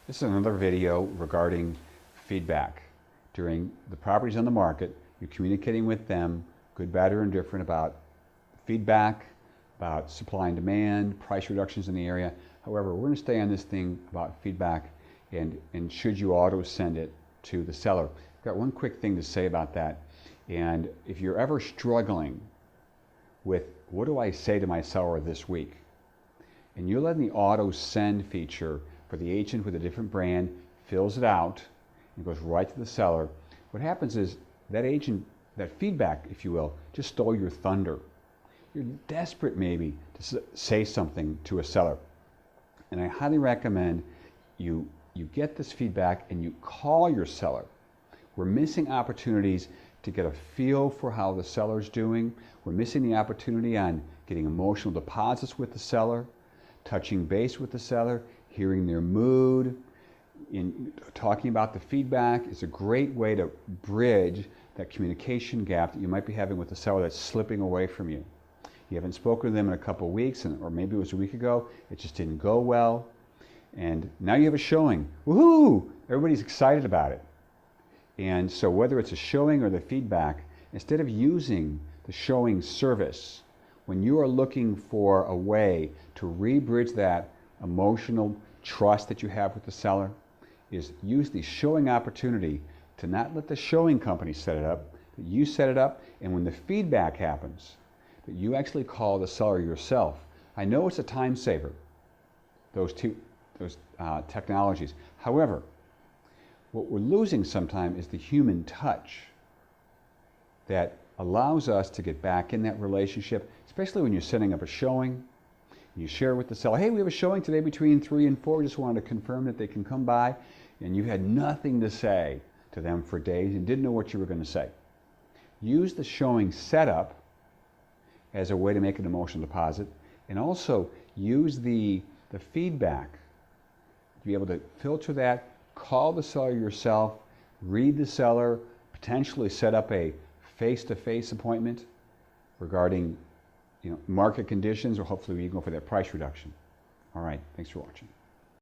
This is another video regarding feedback. During the properties on the market, you're communicating with them, good, bad, or indifferent, about feedback, about supply and demand, price reductions in the area. However, we're going to stay on this thing about feedback and should you auto send it to the seller. I've got one quick thing to say about that. And if you're ever struggling with what do I say to my seller this week, and you're letting the auto send feature for the agent with a different brand, fills it out and goes right to the seller, what happens is that agent, that feedback, if you will, just stole your thunder. You're desperate maybe to say something to a seller. And I highly recommend you get this feedback and you call your seller. We're missing opportunities to get a feel for how the seller's doing. We're missing the opportunity on getting emotional deposits with the seller, touching base with the seller, hearing their mood, in talking about the feedback is a great way to bridge that communication gap that you might be having with the seller that's slipping away from you. You haven't spoken to them in a couple of weeks, or maybe it was a week ago, it just didn't go well, and now you have a showing. Woohoo! Everybody's excited about it. And so whether it's a showing or the feedback, instead of using the showing service, when you are looking for a way to re-bridge that emotional trust that you have with the seller, is use the showing opportunity to not let the showing company set it up, that you set it up, and when the feedback happens, that you actually call the seller yourself. I know it's a time saver, those technologies. However, what we're losing sometimes is the human touch that allows us to get back in that relationship, especially when you're setting up a showing. You share with the seller, hey, we have a showing today between 3 and 4. Just wanted to confirm that they can come by. And you had nothing to say to them for days and didn't know what you were going to say. Use the showing setup as a way to make an emotional deposit, and also use the feedback to be able to filter that, call the seller yourself, read the seller, potentially set up a face-to-face appointment regarding market conditions, or hopefully we can go for that price reduction. All right, thanks for watching.